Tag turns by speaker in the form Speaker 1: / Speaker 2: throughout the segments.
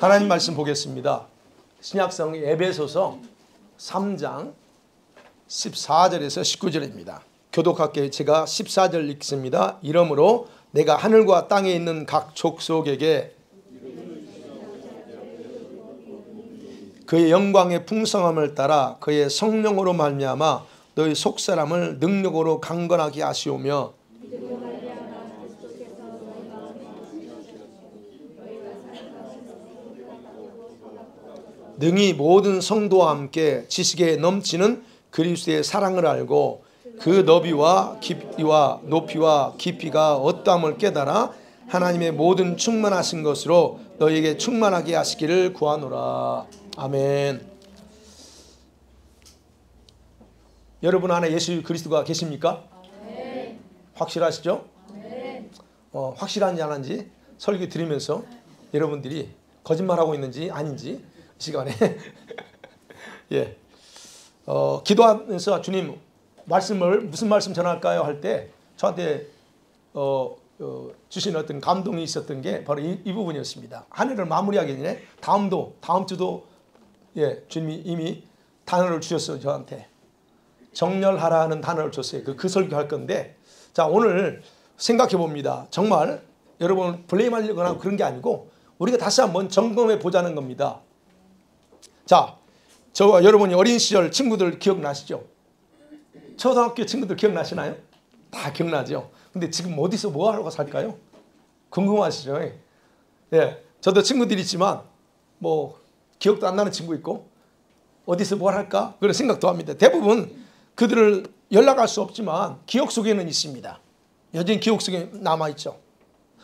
Speaker 1: 하나님 말씀 보겠습니다. 신약성 에베소서 3장 14절에서 19절입니다. 교독할게요. 제가 14절 읽습니다. 이러므로 내가 하늘과 땅에 있는 각 족속에게 그의 영광의 풍성함을 따라 그의 성령으로 말미암아 너희 속사람을 능력으로 강건하게 하시오며 능히 모든 성도와 함께 지식에 넘치는 그리스도의 사랑을 알고 그 너비와 깊이와 높이와 깊이가 어떠함을 깨달아 하나님의 모든 충만하신 것으로 너희에게 충만하게 하시기를 구하노라. 아멘. 여러분 안에 예수 그리스도가 계십니까? 네. 확실하시죠? 네. 확실한지 안 한지 설교 드리면서 여러분들이 거짓말하고 있는지 아닌지 이 시간에 예, 기도하면서 주님 말씀을 무슨 말씀 전할까요? 할 때 저한테 주신 어떤 감동이 있었던 게 바로 이 부분이었습니다. 한 해를 마무리하기 전에 다음 주도 예, 주님이 이미 단어를 주셨어요. 저한테 정렬하라는 단어를 줬어요. 그 설교할 건데, 자 오늘 생각해 봅니다. 정말 여러분 블레임하려거나 그런 게 아니고 우리가 다시 한번 점검해 보자는 겁니다. 자, 저와 여러분이 어린 시절 친구들 기억나시죠? 초등학교 친구들 기억나시나요? 다 기억나죠? 근데 지금 어디서 뭐 하러 살까요? 궁금하시죠? 예, 저도 친구들이 있지만 뭐 기억도 안 나는 친구 있고 어디서 뭘 할까? 그런 생각도 합니다. 대부분 그들을 연락할 수 없지만 기억 속에는 있습니다. 여전히 기억 속에 남아있죠.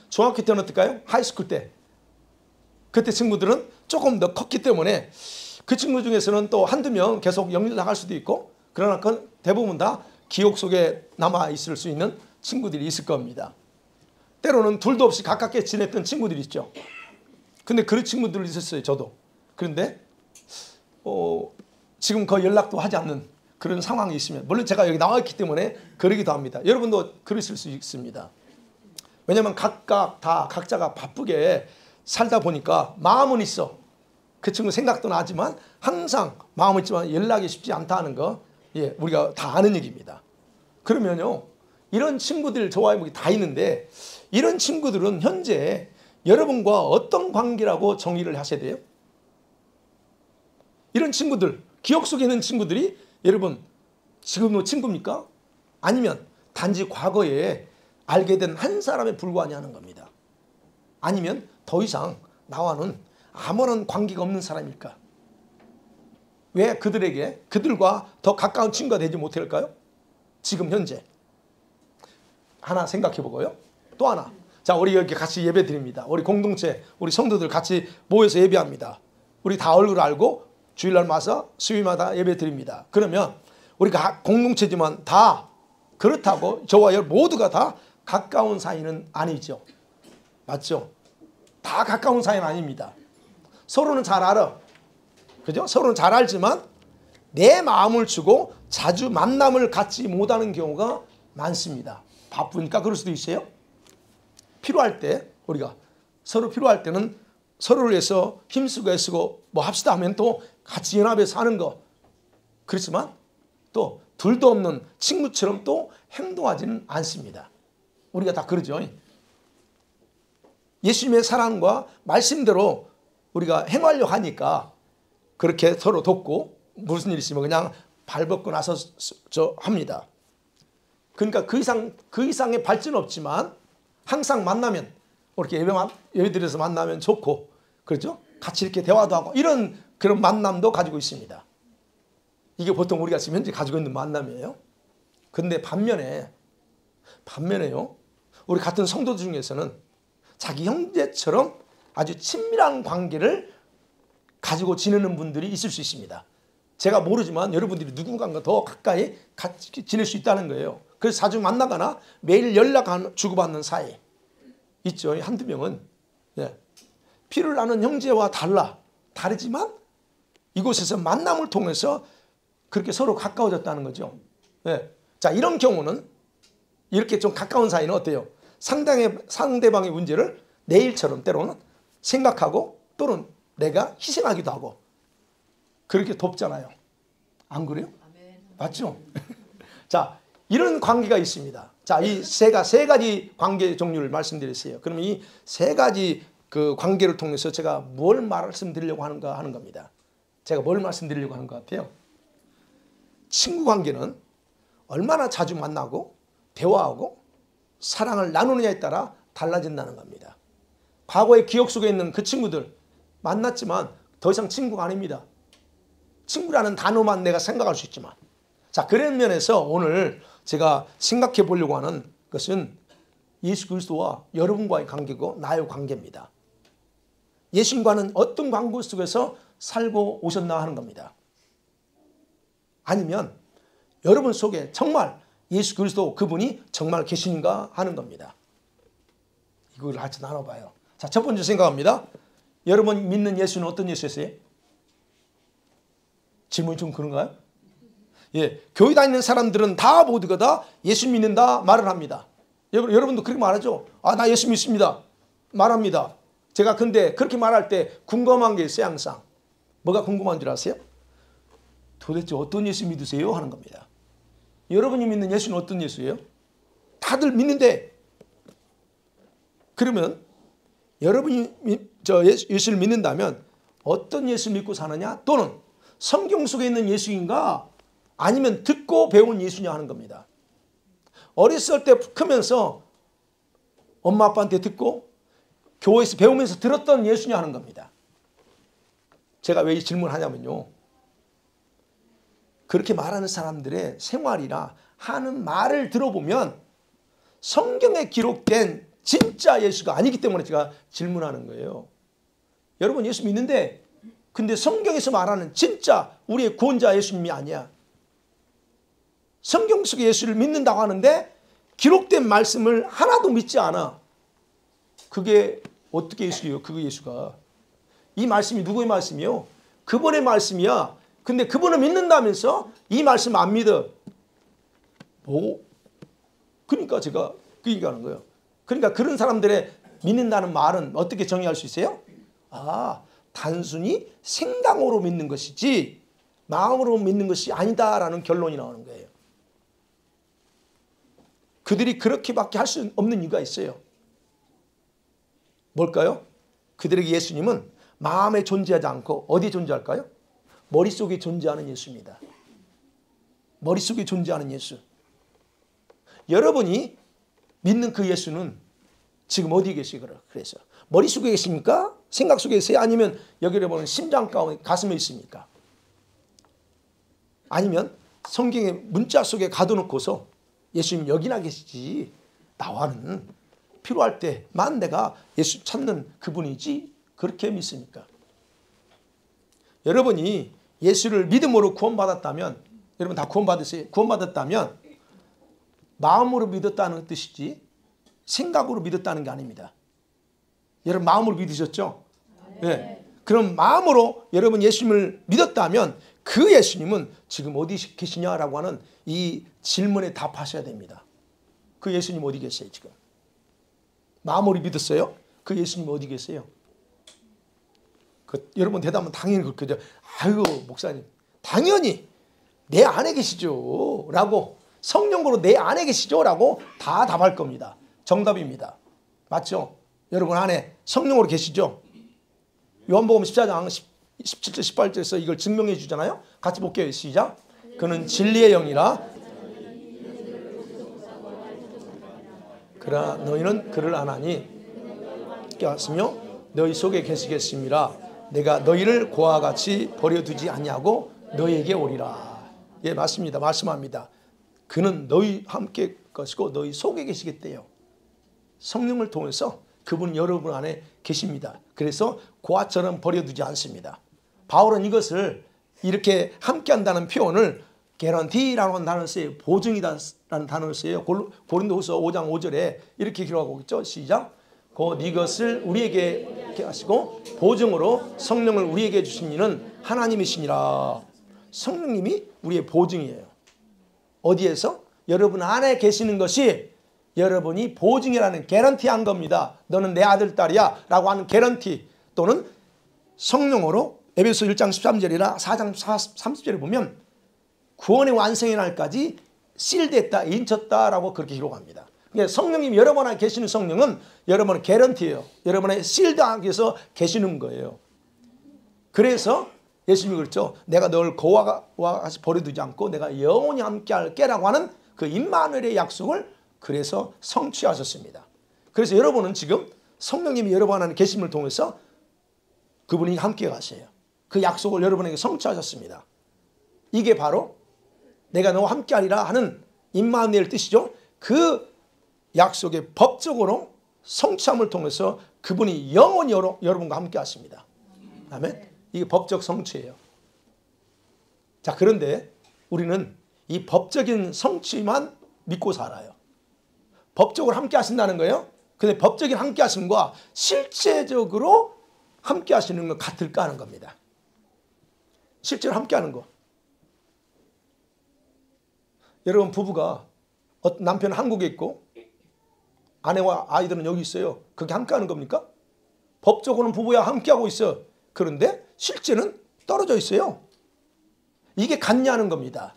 Speaker 1: 중학교 때는 어떨까요? 하이스쿨 때. 그때 친구들은 조금 더 컸기 때문에 그 친구 중에서는 또 한두 명 계속 연락할 수도 있고, 그러나 대부분 다 기억 속에 남아있을 수 있는 친구들이 있을 겁니다. 때로는 둘도 없이 가깝게 지냈던 친구들이 있죠. 근데 그런 친구들이 있었어요. 저도. 그런데 지금 거의 연락도 하지 않는 그런 상황이 있으면, 물론 제가 여기 나와 있기 때문에 그러기도 합니다. 여러분도 그러실 수 있습니다. 왜냐하면 각자가 바쁘게 살다 보니까 마음은 있어. 그 친구 생각도 나지만 항상 마음은 있지만 연락이 쉽지 않다는 거, 예, 우리가 다 아는 얘기입니다. 그러면요, 이런 친구들 저와 다 있는데 이런 친구들은 현재 여러분과 어떤 관계라고 정의를 하셔야 돼요? 이런 친구들, 기억 속에 있는 친구들이 여러분 지금도 친구입니까? 아니면 단지 과거에 알게 된 한 사람에 불과하냐는 겁니다. 아니면 더 이상 나와는 아무런 관계가 없는 사람일까? 왜 그들과 더 가까운 친구가 되지 못할까요? 지금 현재 하나 생각해 보고요. 또 하나, 자 우리 여기 같이 예배 드립니다. 우리 공동체, 우리 성도들 같이 모여서 예배합니다. 우리 다 얼굴 알고 주일날 와서 수요일마다 예배 드립니다. 그러면 우리가 공동체지만 다 그렇다고 저와 여러분 모두가 다 가까운 사이는 아니죠. 맞죠? 다 가까운 사이는 아닙니다. 서로는 잘 알아. 그죠? 서로는 잘 알지만 내 마음을 주고 자주 만남을 갖지 못하는 경우가 많습니다. 바쁘니까 그럴 수도 있어요. 필요할 때, 우리가 서로 필요할 때는 서로를 위해서 힘쓰고 애쓰고 뭐 합시다 하면 또 같이 연합해서 하는 거. 그렇지만 또 둘도 없는 친구처럼 또 행동하지는 않습니다. 우리가 다 그러죠. 예수님의 사랑과 말씀대로 우리가 행하려고 하니까 그렇게 서로 돕고, 무슨 일 있으면 그냥 발 벗고 나서 합니다. 그러니까 그 이상의 발전은 없지만 항상 만나면 이렇게 예배드려서 만나면 좋고, 그렇죠? 같이 이렇게 대화도 하고 이런 그런 만남도 가지고 있습니다. 이게 보통 우리가 지금 현재 가지고 있는 만남이에요. 그런데 반면에요, 우리 같은 성도들 중에서는 자기 형제처럼 아주 친밀한 관계를 가지고 지내는 분들이 있을 수 있습니다. 제가 모르지만 여러분들이 누군가가 더 가까이 같이 지낼 수 있다는 거예요. 그래서 자주 만나거나 매일 연락 주고받는 사이 있죠. 한두 명은 피를 나는 형제와 다르지만 이곳에서 만남을 통해서 그렇게 서로 가까워졌다는 거죠. 자, 이런 경우는 이렇게 좀 가까운 사이는 어때요? 상대방의 문제를 내 일처럼 때로는 생각하고 또는 내가 희생하기도 하고 그렇게 돕잖아요. 안 그래요? 맞죠? 자, 이런 관계가 있습니다. 자, 이 세 가지 관계 종류를 말씀드렸어요. 그러면 이 세 가지 그 관계를 통해서 제가 뭘 말씀드리려고 하는가 하는 겁니다. 제가 뭘 말씀드리려고 하는 것 같아요? 친구 관계는 얼마나 자주 만나고 대화하고 사랑을 나누느냐에 따라 달라진다는 겁니다. 과거의 기억 속에 있는 그 친구들 만났지만 더 이상 친구가 아닙니다. 친구라는 단어만 내가 생각할 수 있지만, 자, 그런 면에서 오늘 제가 생각해 보려고 하는 것은 예수 그리스도와 여러분과의 관계고 나의 관계입니다. 예수님과는 어떤 관계 속에서 살고 오셨나 하는 겁니다. 아니면 여러분 속에 정말 예수 그리스도 그분이 정말 계신가 하는 겁니다. 이걸 같이 나눠봐요. 자, 첫 번째 생각합니다. 여러분 믿는 예수는 어떤 예수였어요? 질문이 좀 그런가요? 예, 교회 다니는 사람들은 다 모두가 다 예수 믿는다 말을 합니다. 여러분도 그렇게 말하죠? 아, 나 예수 믿습니다. 말합니다. 제가 근데 그렇게 말할 때 궁금한 게 있어요, 항상. 뭐가 궁금한 줄 아세요? 도대체 어떤 예수 믿으세요? 하는 겁니다. 여러분이 믿는 예수는 어떤 예수예요? 다들 믿는데, 그러면 여러분이 예수를 믿는다면 어떤 예수 믿고 사느냐? 또는 성경 속에 있는 예수인가? 아니면 듣고 배운 예수냐 하는 겁니다. 어렸을 때 크면서 엄마 아빠한테 듣고 교회에서 배우면서 들었던 예수냐 하는 겁니다. 제가 왜 이 질문을 하냐면요, 그렇게 말하는 사람들의 생활이나 하는 말을 들어보면 성경에 기록된 진짜 예수가 아니기 때문에 제가 질문하는 거예요. 여러분 예수 믿는데 근데 성경에서 말하는 진짜 우리의 구원자 예수님이 아니야. 성경 속의 예수를 믿는다고 하는데 기록된 말씀을 하나도 믿지 않아. 그게 어떻게 예수예요? 그게 예수가. 이 말씀이 누구의 말씀이요? 그분의 말씀이야. 근데 그분을 믿는다면서 이 말씀 안 믿어. 뭐? 그러니까 제가 그 얘기하는 거예요. 그러니까 그런 사람들의 믿는다는 말은 어떻게 정의할 수 있어요? 아, 단순히 생각으로 믿는 것이지 마음으로 믿는 것이 아니다라는 결론이 나오는 거예요. 그들이 그렇게밖에 할 수 없는 이유가 있어요. 뭘까요? 그들에게 예수님은 마음에 존재하지 않고 어디에 존재할까요? 머릿속에 존재하는 예수입니다. 머릿속에 존재하는 예수. 여러분이 믿는 그 예수는 지금 어디에 계시요? 그래서 머릿속에 계십니까? 생각 속에 계세요? 아니면 여기를 보면 심장 가운데 가슴에 있습니까? 아니면 성경의 문자 속에 가둬놓고서 예수님 여기나 계시지, 나와는 필요할 때만 내가 예수 찾는 그분이지, 그렇게 믿습니까? 여러분이 예수를 믿음으로 구원받았다면, 여러분 다 구원받으세요? 구원받았다면 마음으로 믿었다는 뜻이지 생각으로 믿었다는 게 아닙니다. 여러분 마음으로 믿으셨죠? 네. 그럼 마음으로 여러분 예수님을 믿었다면 그 예수님은 지금 어디 계시냐라고 하는 이 질문에 답하셔야 됩니다. 그 예수님 어디 계세요 지금? 마음으로 믿었어요? 그 예수님 어디 계세요? 여러분 대답은 당연히 그렇죠. 아유 목사님 당연히 내 안에 계시죠 라고, 성령으로 내 안에 계시죠 라고 다 답할 겁니다. 정답입니다. 맞죠? 여러분 안에 성령으로 계시죠? 요한복음 14장 17절 18절에서 이걸 증명해 주잖아요. 같이 볼게요. 시작. 그는 진리의 영이라 그러나 너희는 그를 안 하니 깨웠으며 너희 속에 계시겠습니다. 내가 너희를 고와 같이 버려두지 아니하고 너희에게 오리라. 예, 맞습니다. 말씀합니다. 그는 너희 함께 것이고 너희 속에 계시겠대요. 성령을 통해서 그분 여러분 안에 계십니다. 그래서 고아처럼 버려두지 않습니다. 바울은 이것을 이렇게 함께한다는 표현을 개런티라는 단어를 써요. 보증이다라는 단어를 써요. 고린도후서 5장 5절에 이렇게 기록하고 있죠. 시작. 곧 이것을 우리에게 하시고 보증으로 성령을 우리에게 주신 이는 하나님이시니라. 성령님이 우리의 보증이에요. 어디에서? 여러분 안에 계시는 것이 여러분이 보증이라는 개런티한 겁니다. 너는 내 아들 딸이야 라고 하는 개런티, 또는 성령으로 에베소 1장 13절이나 4장 30절에 보면 구원의 완성의 날까지 실됐다, 인쳤다라고 그렇게 기록합니다. 그러니까 성령님 여러분 안에 계시는 성령은 여러분의 개런티예요. 여러분의 실드 안에서 계시는 거예요. 그래서 예수님이 그랬죠. 내가 널 고아와 같이 버려두지 않고 내가 영원히 함께 할게라고 하는 그 임마누엘의 약속을 그래서 성취하셨습니다. 그래서 여러분은 지금 성령님이 여러분 안에 계심을 통해서 그분이 함께 가세요. 그 약속을 여러분에게 성취하셨습니다. 이게 바로 내가 너와 함께 하리라 하는 임마누엘 뜻이죠. 그 약속의 법적으로 성취함을 통해서 그분이 영원히 여러분과 함께 하십니다. 아멘. 이게 법적 성취예요. 자, 그런데 우리는 이 법적인 성취만 믿고 살아요. 법적으로 함께 하신다는 거예요. 근데 법적인 함께 하심과 실제적으로 함께 하시는 건 같을까 하는 겁니다. 실제로 함께 하는 거. 여러분 부부가 남편은 한국에 있고 아내와 아이들은 여기 있어요. 그게 함께 하는 겁니까? 법적으로는 부부야 함께 하고 있어. 그런데 실제는 떨어져 있어요. 이게 같냐는 겁니다.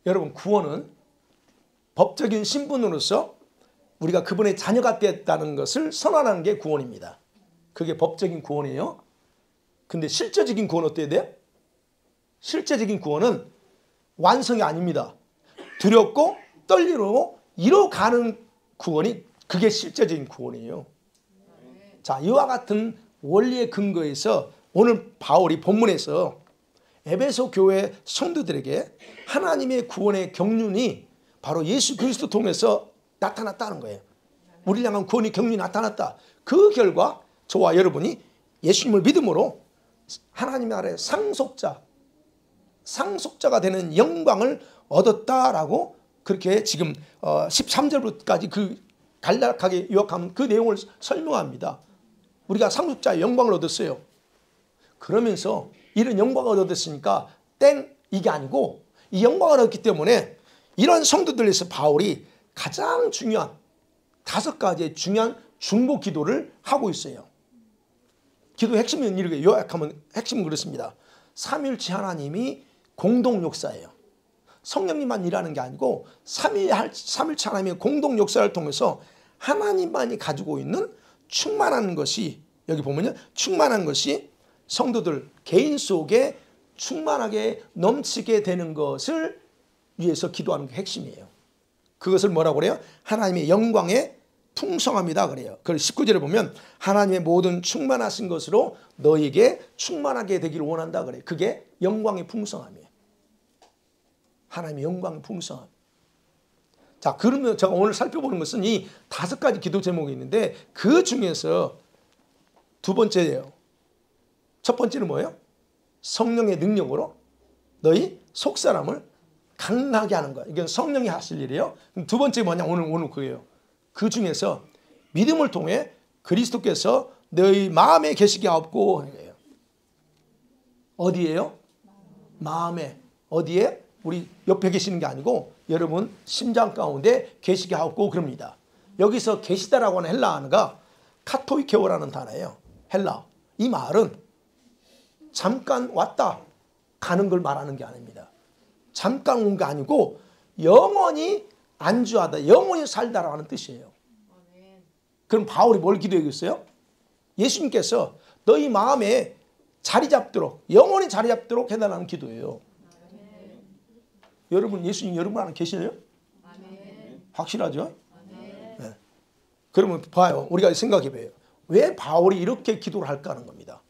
Speaker 1: 여러분 구원은 법적인 신분으로서 우리가 그분의 자녀가 됐다는 것을 선언하는 게 구원입니다. 그게 법적인 구원이에요. 근데 실제적인 구원 어때야 돼요? 실제적인 구원은 완성이 아닙니다. 두렵고 떨리로 이뤄가는 구원이 그게 실제적인 구원이에요. 자, 이와 같은 원리의 근거에서 오늘 바울이 본문에서 에베소 교회 성도들에게 하나님의 구원의 경륜이 바로 예수 그리스도 통해서 나타났다는 거예요. 우리를 향한 구원의 경륜이 나타났다. 그 결과 저와 여러분이 예수님을 믿음으로 하나님 아래 상속자가 되는 영광을 얻었다라고 그렇게 지금 13절부터까지 그 간략하게 요약하면 그 내용을 설명합니다. 우리가 상속자의 영광을 얻었어요. 그러면서 이런 영광을 얻었으니까 땡 이게 아니고 이 영광을 얻기 때문에 이런 성도들에서 바울이 가장 중요한 5가지의 중요한 중보 기도를 하고 있어요. 기도 핵심은 이렇게 요약하면 핵심은 그렇습니다. 삼위일체 하나님이 공동 역사예요. 성령님만 일하는 게 아니고 삼위일체 하나님의 공동 역사를 통해서 하나님만이 가지고 있는 충만한 것이 여기 보면요. 충만한 것이 성도들 개인 속에 충만하게 넘치게 되는 것을 위해서 기도하는 게 핵심이에요. 그것을 뭐라고 그래요? 하나님의 영광의 풍성함이다 그래요. 그래서 19절에 보면 하나님의 모든 충만하신 것으로 너에게 충만하게 되기를 원한다 그래요. 그게 영광의 풍성함이에요. 하나님의 영광의 풍성함. 자, 그러면 제가 오늘 살펴보는 것은 이 5가지 기도 제목이 있는데 그 중에서 두 번째예요. 첫 번째는 뭐예요? 성령의 능력으로 너희 속사람을 강하게 하는 거야. 이건 성령이 하실 일이에요. 두 번째 뭐냐? 오늘 그거예요. 그 중에서 믿음을 통해 그리스도께서 너희 마음에 계시게 하옵고 어디에요? 마음에. 어디에? 우리 옆에 계시는 게 아니고 여러분 심장 가운데 계시게 하옵고 그럽니다. 여기서 계시다라고 하는 헬라어가 카토이케오라는 단어예요. 헬라. 이 말은 잠깐 왔다 가는 걸 말하는 게 아닙니다. 잠깐 온 게 아니고 영원히 안주하다, 영원히 살다라고 하는 뜻이에요. 그럼 바울이 뭘 기도했어요? 예수님께서 너희 마음에 자리 잡도록, 영원히 자리 잡도록 해달라는 기도예요. 여러분, 예수님 여러분 안에 계시나요? 확실하죠? 네. 그러면 봐요. 우리가 생각해 봐요. 왜 바울이 이렇게 기도를 할까 하는 겁니다.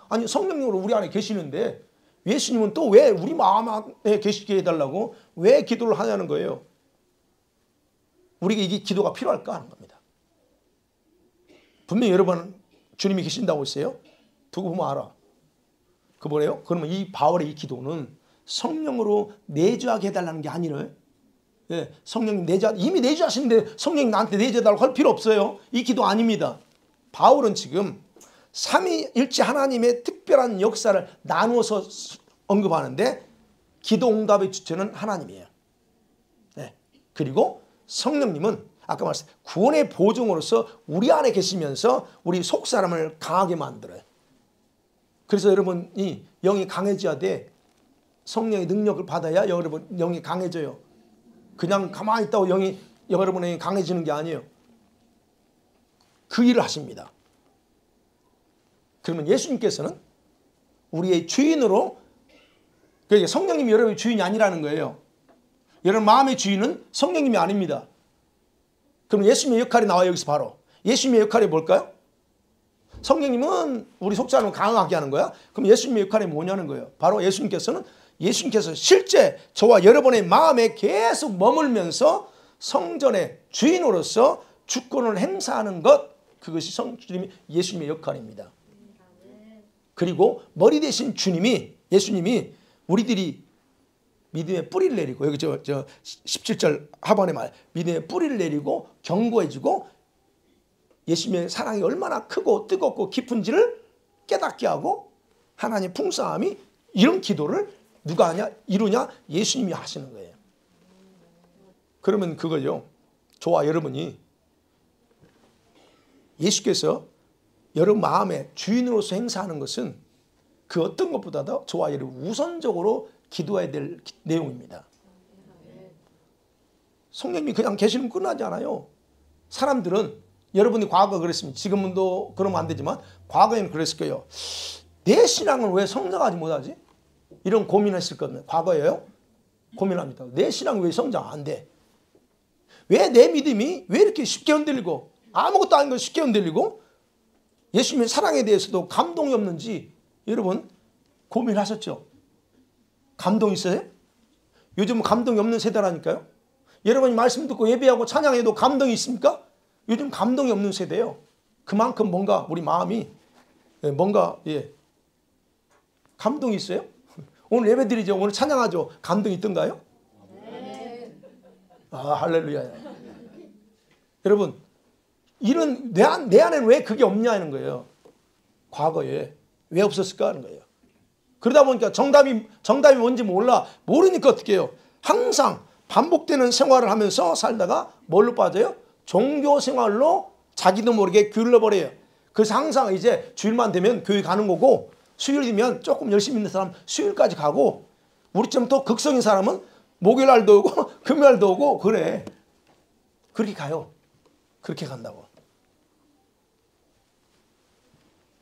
Speaker 1: 아니 성령님으로 우리 안에 계시는데 예수님은 또 왜 우리 마음 안에 계시게 해달라고 왜 기도를 하냐는 거예요. 우리가 이게 기도가 필요할까 하는 겁니다. 분명히 여러분 주님이 계신다고 했어요. 두고 보면 알아. 그 뭐래요? 그러면 이 바울의 이 기도는 성령으로 내주하게 해달라는 게 아니래. 예, 성령님 이미 내주하시는데 성령님 나한테 내주해달라고 할 필요 없어요. 이 기도 아닙니다. 바울은 지금 삼위일체 하나님의 특별한 역사를 나누어서 언급하는데 기도 응답의 주체는 하나님이에요. 네. 그리고 성령님은 아까 말씀 구원의 보증으로서 우리 안에 계시면서 우리 속 사람을 강하게 만들어요. 그래서 여러분이 영이 강해져야 돼. 성령의 능력을 받아야 여러분 영이 강해져요. 그냥 가만히 있다고 영이 여러분의 강해지는 게 아니에요. 그 일을 하십니다. 그러면 예수님께서는 우리의 주인으로, 그러니까 성령님이 여러분의 주인이 아니라는 거예요. 여러분 마음의 주인은 성령님이 아닙니다. 그럼 예수님의 역할이 나와요. 여기서 바로 예수님의 역할이 뭘까요? 성령님은 우리 속사람을 강하게 하는 거야. 그럼 예수님의 역할이 뭐냐는 거예요. 바로 예수님께서 실제 저와 여러분의 마음에 계속 머물면서 성전의 주인으로서 주권을 행사하는 것, 그것이 예수님의 역할입니다. 그리고 머리 대신 주님이, 예수님이 우리들이 믿음의 뿌리를 내리고, 여기 저 17절 하반의 말, 믿음의 뿌리를 내리고 견고해지고 예수님의 사랑이 얼마나 크고 뜨겁고 깊은지를 깨닫게 하고 하나님의 풍성함이, 이런 기도를 누가 하냐? 이루냐? 예수님이 하시는 거예요. 그러면 그걸요, 저와 여러분이 예수께서 여러분 마음의 주인으로서 행사하는 것은 그 어떤 것보다도 저와 여러분 우선적으로 기도해야 될 내용입니다. 성령님이 그냥 계시면 끝나지 않아요. 사람들은, 여러분이 과거 그랬으면 지금도 그러면 안 되지만 과거에는 그랬을 거예요. 내 신앙을 왜 성장하지 못하지? 이런 고민했을 겁니다. 과거에요. 고민합니다. 내 신앙이 왜 성장 안 돼? 왜 내 믿음이 왜 이렇게 쉽게 흔들리고, 아무것도 아닌 걸 쉽게 흔들리고, 예수님의 사랑에 대해서도 감동이 없는지 여러분 고민하셨죠? 감동 있어요? 요즘은 감동이 없는 세대라니까요. 여러분이 말씀 듣고 예배하고 찬양해도 감동이 있습니까? 요즘 감동이 없는 세대예요. 그만큼 뭔가 우리 마음이 뭔가 감동이 있어요? 오늘 예배 드리죠. 오늘 찬양하죠. 감동이 있던가요? 네. 아, 할렐루야. 여러분, 이런 내 안에는 왜 그게 없냐는 거예요. 과거에 왜 없었을까 하는 거예요. 그러다 보니까 정답이 뭔지 모르니까 어떻게 해요? 항상 반복되는 생활을 하면서 살다가 뭘로 빠져요? 종교 생활로 자기도 모르게 기울어버려요. 그래서 항상 이제 주일만 되면 교회 가는 거고, 수요일이면 조금 열심히 있는 사람 수요일까지 가고, 우리처럼 또 극성인 사람은 목요일 날도 오고 금요일 날도 오고 그래. 그렇게 가요. 그렇게 간다고.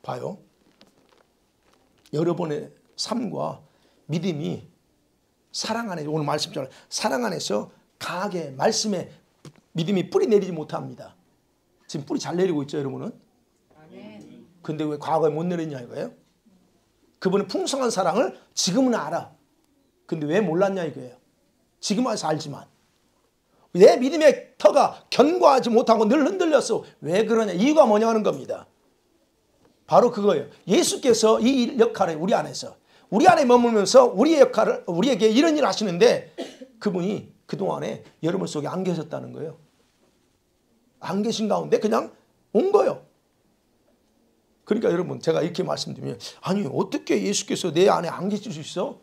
Speaker 1: 봐요. 여러분의 삶과 믿음이 사랑 안에, 오늘 말씀처럼 사랑 안에서 강하게 말씀에 믿음이 뿌리 내리지 못합니다. 지금 뿌리 잘 내리고 있죠, 여러분은? 근데 왜 과거에 못 내렸냐 이거예요? 그분의 풍성한 사랑을 지금은 알아. 근데 왜 몰랐냐 이거예요. 지금 와서 알지만 내 믿음의 터가 견고하지 못하고 늘 흔들렸어. 왜 그러냐? 이유가 뭐냐 하는 겁니다. 바로 그거예요. 예수께서 이 역할을 우리 안에 머물면서 우리의 역할을, 우리에게 이런 일을 하시는데, 그분이 그동안에 여러분 속에 안 계셨다는 거예요. 안 계신 가운데 그냥 온 거예요. 그러니까 여러분, 제가 이렇게 말씀드리면, 아니 어떻게 예수께서 내 안에 안 계실 수 있어?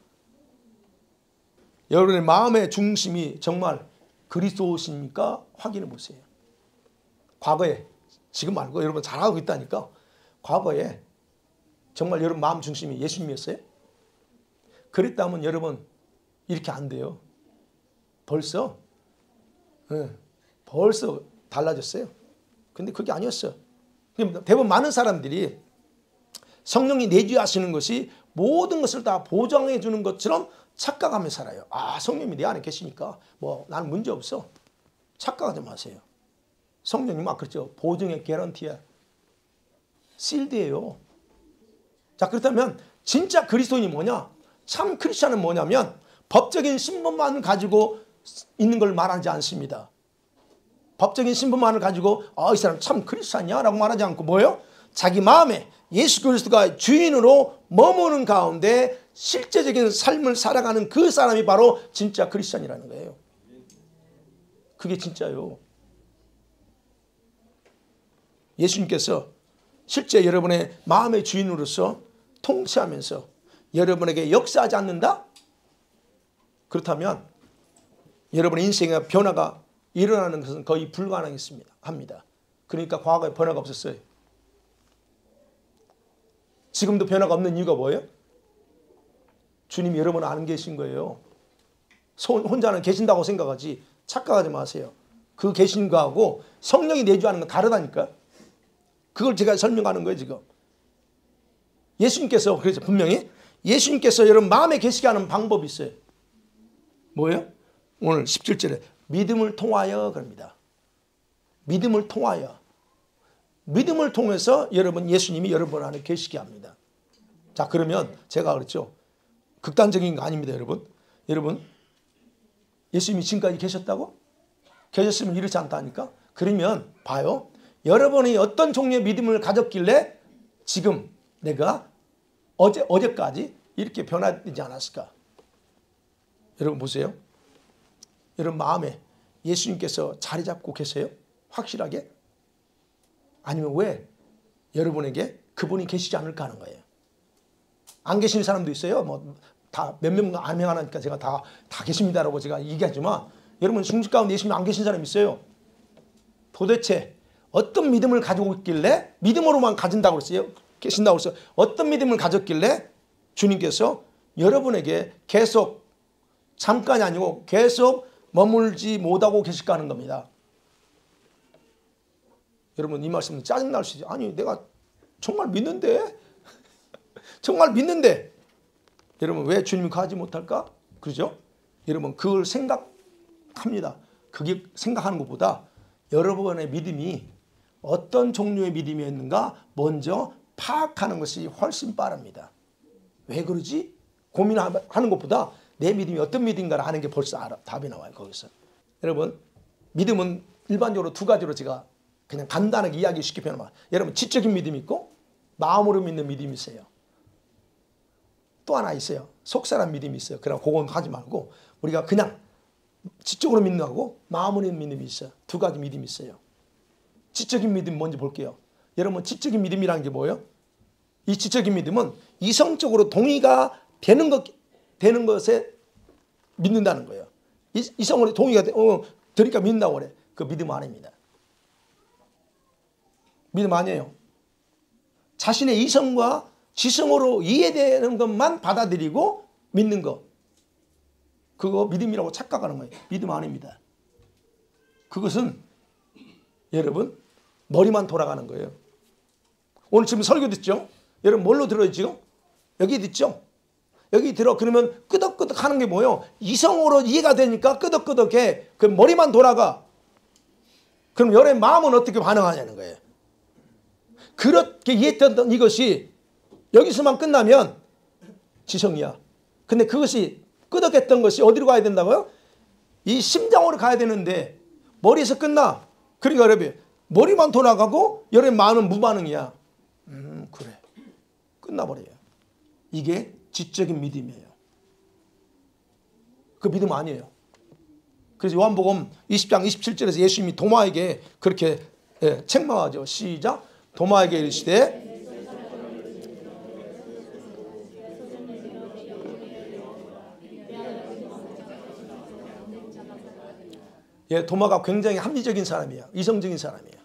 Speaker 1: 여러분의 마음의 중심이 정말 그리스도십니까? 확인해 보세요. 과거에, 지금 말고 여러분 잘하고 있다니까. 과거에 정말 여러분 마음 중심이 예수님이었어요? 그랬다면 여러분 이렇게 안 돼요. 벌써 달라졌어요. 근데 그게 아니었어요. 대부분 많은 사람들이 성령이 내주하시는 것이 모든 것을 다 보장해 주는 것처럼 착각하며 살아요. 아, 성령님이 내 안에 계시니까 뭐 나는 문제 없어. 착각하지 마세요. 성령님은 그렇죠. 보증의 개런티야. 실드예요. 자, 그렇다면 진짜 그리스도인이 뭐냐? 참 크리스찬은 뭐냐면 법적인 신분만 가지고 있는 걸 말하지 않습니다. 법적인 신분만을 가지고 이 사람 참 크리스찬이야 라고 말하지 않고 뭐예요? 자기 마음에 예수 그리스도가 주인으로 머무는 가운데 실제적인 삶을 살아가는 그 사람이 바로 진짜 크리스찬이라는 거예요. 그게 진짜요. 예수님께서 실제 여러분의 마음의 주인으로서 통치하면서 여러분에게 역사하지 않는다? 그렇다면 여러분의 인생의 변화가 일어나는 것은 거의 불가능했습니다. 합니다. 그러니까 과거에 변화가 없었어요. 지금도 변화가 없는 이유가 뭐예요? 주님이 여러분 안 계신 거예요. 혼자는 계신다고 생각하지 착각하지 마세요. 그 계신 거하고 성령이 내주하는 건 다르다니까. 그걸 제가 설명하는 거예요 지금. 예수님께서 그래서 분명히 예수님께서 여러분 마음에 계시게 하는 방법이 있어요. 뭐예요? 오늘 17절에 믿음을 통하여 그럽니다. 믿음을 통하여. 믿음을 통해서 여러분 예수님이 여러분 안에 계시게 합니다. 자 그러면 제가 그랬죠. 극단적인 거 아닙니다 여러분. 여러분 예수님이 지금까지 계셨다고? 계셨으면 이렇지 않다니까? 그러면 봐요. 여러분이 어떤 종류의 믿음을 가졌길래 지금 내가 어제까지 이렇게 변화되지 않았을까? 여러분 보세요. 여러분 마음에 예수님께서 자리 잡고 계세요? 확실하게? 아니면 왜 여러분에게 그분이 계시지 않을까 하는 거예요. 안 계시는 사람도 있어요. 뭐 다 몇 명 안 명하니까 제가 다 계십니다라고 제가 얘기하지만 여러분 중심 가운데 예수님 안 계신 사람이 있어요. 도대체 어떤 믿음을 가지고 있길래 믿음으로만 가진다고 그랬어요. 계신다고 그랬어요. 어떤 믿음을 가졌길래 주님께서 여러분에게 계속 잠깐이 아니고 계속 머물지 못하고 계실까 하는 겁니다. 여러분 이 말씀은 짜증날 수 있어요. 아니 내가 정말 믿는데 정말 믿는데 여러분 왜 주님이 가지 못할까? 그러죠? 여러분 그걸 생각합니다. 그게 생각하는 것보다 여러분의 믿음이 어떤 종류의 믿음이었는가 먼저 파악하는 것이 훨씬 빠릅니다. 왜 그러지? 고민하는 것보다 내 믿음이 어떤 믿음인가를 아는 게 벌써 답이 나와요. 거기서. 여러분 믿음은 일반적으로 두 가지로 제가 그냥 간단하게 이야기 쉽게 표현하면 여러분 지적인 믿음이 있고 마음으로 믿는 믿음이 있어요. 또 하나 있어요. 속사람 믿음이 있어요. 그럼 그건 하지 말고 우리가 그냥 지적으로 믿는 거하고 마음으로 믿는 믿음이 있어요. 두 가지 믿음이 있어요. 지적인 믿음 먼저 볼게요. 여러분 지적인 믿음이라는 게 뭐예요? 이 지적인 믿음은 이성적으로 동의가 되는 것에 믿는다는 거예요. 이성으로 동의가 되니까 믿는다고 그래. 그 믿음 아닙니다. 믿음 아니에요. 자신의 이성과 지성으로 이해되는 것만 받아들이고 믿는 것. 그거 믿음이라고 착각하는 거예요. 믿음 아닙니다. 그것은 여러분 머리만 돌아가는 거예요. 오늘 지금 설교 듣죠? 여러분 뭘로 들어요 지금? 여기 듣죠? 여기 들어 그러면 끄덕끄덕 하는 게 뭐예요? 이성으로 이해가 되니까 끄덕끄덕해. 그 머리만 돌아가. 그럼 여러분의 마음은 어떻게 반응하냐는 거예요. 그렇게 이해했던 이것이 여기서만 끝나면 지성이야. 근데 그것이 끄덕했던 것이 어디로 가야 된다고요? 이 심장으로 가야 되는데 머리에서 끝나. 그러니까 여러분 머리만 돌아가고 여러분 마음은 무반응이야. 그래. 끝나버려요. 이게 지적인 믿음이에요. 그 믿음 아니에요. 그래서 요한복음 20장 27절에서 예수님이 도마에게 그렇게 책망하죠. 시작. 도마에게 이르시되 도마가 굉장히 합리적인 사람이에요. 이성적인 사람이에요.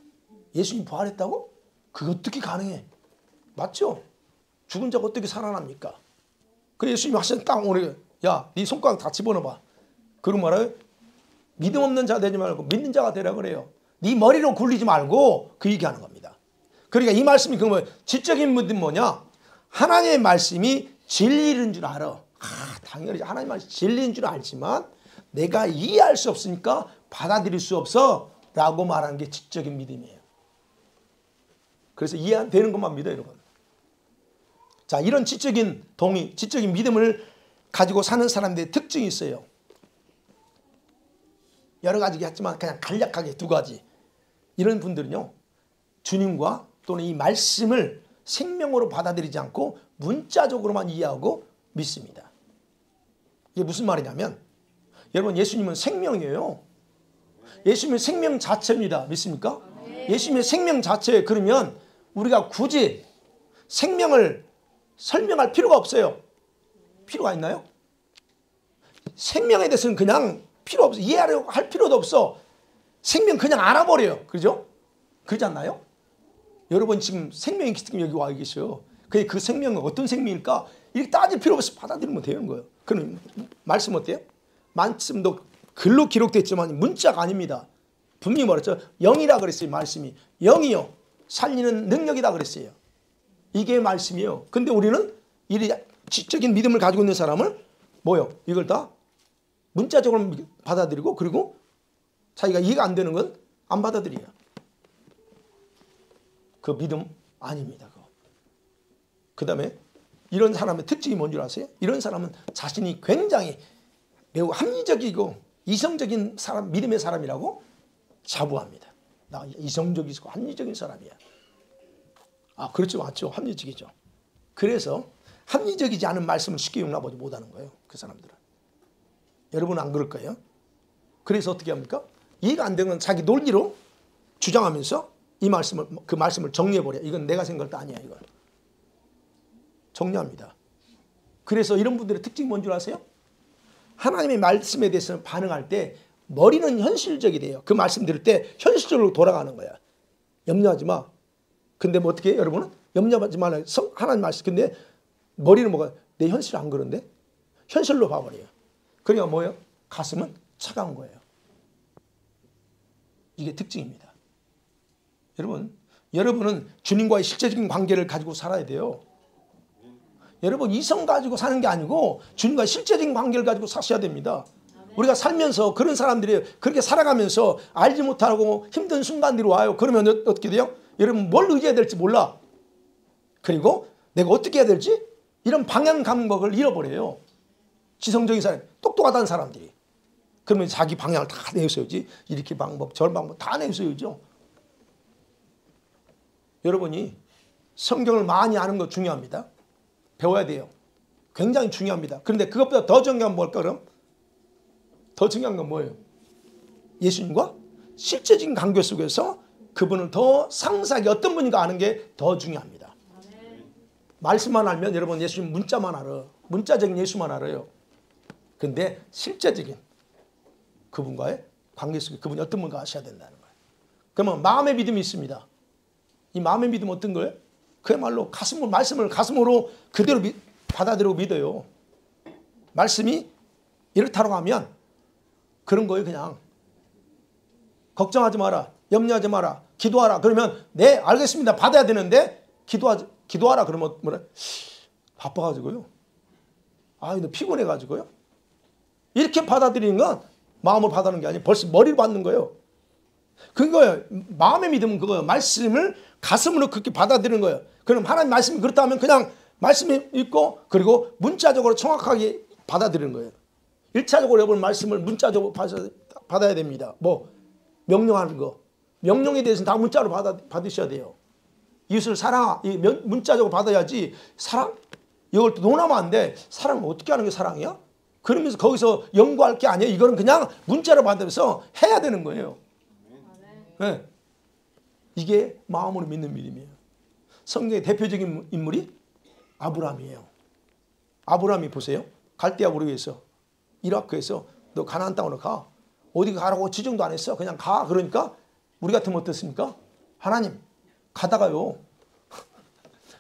Speaker 1: 예수님 부활했다고? 그게 어떻게 가능해? 맞죠? 죽은 자가 어떻게 살아납니까? 그래 예수님이 하시는 딱 오늘 야, 네 손가락 다 집어넣어봐. 그런 말을 믿음 없는 자 되지 말고 믿는 자가 되라 그래요. 네 머리로 굴리지 말고 그 얘기하는 겁니다. 그러니까 이 말씀이 그러면 지적인 믿음 뭐냐? 하나님의 말씀이 진리인 줄 알아. 당연히 하나님의 말씀이 진리인 줄 알지만 내가 이해할 수 없으니까 받아들일 수 없어 라고 말하는 게 지적인 믿음이에요. 그래서 이해 안 되는 것만 믿어요 여러분. 자, 이런 지적인 믿음을 가지고 사는 사람들의 특징이 있어요. 여러 가지 했지만 그냥 간략하게 두 가지. 이런 분들은요 주님과 또는 이 말씀을 생명으로 받아들이지 않고 문자적으로만 이해하고 믿습니다. 이게 무슨 말이냐면 여러분 예수님은 생명이에요. 예수님은 생명 자체입니다. 믿습니까? 예수님의 생명 자체. 그러면 우리가 굳이 생명을 설명할 필요가 없어요. 필요가 있나요? 생명에 대해서는 그냥 필요 없어. 이해하려고 할 필요도 없어. 생명 그냥 알아버려요. 그죠? 그러지 않나요? 여러분 지금 생명이 지금 여기 와 계셔요. 그 생명은 어떤 생명일까? 이렇게 따질 필요 없이 받아들이면 되는 거예요. 그럼 말씀 어때요? 말씀도 글로 기록됐지만 문자가 아닙니다. 분명히 말했죠. 영이라 그랬어요. 말씀이. 영이요. 살리는 능력이다 그랬어요. 이게 말씀이에요. 근데 우리는 이 지적인 믿음을 가지고 있는 사람을 뭐요? 이걸 다 문자적으로 받아들이고 그리고 자기가 이해가 안 되는 건 안 받아들여요. 그 믿음 아닙니다. 그 다음에 이런 사람의 특징이 뭔 줄 아세요? 이런 사람은 자신이 굉장히 매우 합리적이고 이성적인 사람, 믿음의 사람이라고 자부합니다. 나 이성적이고 합리적인 사람이야. 아, 그렇죠. 맞죠. 합리적이죠. 그래서 합리적이지 않은 말씀을 쉽게 용납하지 못하는 거예요. 그 사람들은. 여러분은 안 그럴 거예요. 그래서 어떻게 합니까? 이해가 안 되는 자기 논리로 주장하면서 그 말씀을 정리해버려. 이건 내가 생각할 때 아니야. 이건. 정리합니다. 그래서 이런 분들의 특징이 뭔 줄 아세요? 하나님의 말씀에 대해서 반응할 때 머리는 현실적이 돼요. 그 말씀 들을 때 현실적으로 돌아가는 거야. 염려하지 마. 근데 뭐 어떻게 해요? 여러분은? 염려하지 말라. 하나님 말씀. 근데 머리는 뭐가? 내 현실 안 그런데? 현실로 봐버려요. 그러니까 뭐예요? 가슴은 차가운 거예요. 이게 특징입니다. 여러분은 주님과의 실제적인 관계를 가지고 살아야 돼요. 여러분 이성 가지고 사는 게 아니고 주님과 실제적인 관계를 가지고 사셔야 됩니다. 우리가 살면서 그런 사람들이 그렇게 살아가면서 알지 못하고 힘든 순간들이 와요. 그러면 어떻게 돼요? 여러분 뭘 의지해야 될지 몰라. 그리고 내가 어떻게 해야 될지 이런 방향 감각을 잃어버려요. 지성적인 사람, 똑똑하다는 사람들이. 그러면 자기 방향을 다 내세우지. 이렇게 방법, 저런 방법 다 내세우죠. 여러분이 성경을 많이 아는 거 중요합니다. 배워야 돼요. 굉장히 중요합니다. 그런데 그것보다 더 중요한 건 뭘까 그럼? 더 중요한 건 뭐예요? 예수님과 실제적인 관계 속에서 그분을 더 상세하게 어떤 분인가 아는 게 더 중요합니다. 말씀만 알면 여러분 예수님 문자만 알아. 문자적인 예수만 알아요. 근데 실제적인 그분과의 관계 속에 그분이 어떤 분인가 아셔야 된다는 거예요. 그러면 마음의 믿음이 있습니다. 이 마음의 믿음은 어떤 거예요? 그야말로 말씀을 가슴으로 그대로 받아들이고 믿어요. 말씀이 이렇다고 하면 그런 거예요. 그냥 걱정하지 마라. 염려하지 마라. 기도하라. 그러면 네 알겠습니다. 받아야 되는데 기도하라. 그러면 뭐래? 바빠가지고요. 너 피곤해가지고요. 이렇게 받아들이는 건 마음으로 받아는 게 아니에요. 벌써 머리로 받는 거예요. 그거예요. 마음의 믿음은 그거예요. 말씀을 가슴으로 그렇게 받아들이는 거예요. 그럼 하나님 말씀이 그렇다 하면 그냥 말씀이 있고 그리고 문자적으로 정확하게 받아들이는 거예요. 1차적으로 여러분 말씀을 문자적으로 받아야 됩니다. 뭐 명령하는 거. 명령에 대해서는 다 문자로 받으셔야 돼요. 이웃을 사랑하. 문자적으로 받아야지. 사랑? 이걸 또 논하면 안 돼. 사랑은 어떻게 하는 게 사랑이야? 그러면서 거기서 연구할 게 아니에요. 이거는 그냥 문자로 받으면서 해야 되는 거예요. 네. 이게 마음으로 믿는 믿음이에요. 성경의 대표적인 인물이 아브라함이에요. 아브라함이 보세요. 갈대아 우르에서 이라크에서 너 가나안 땅으로 가. 어디 가라고 지정도 안 했어. 그냥 가. 그러니까 우리 같으면 어떻습니까? 하나님 가다가요.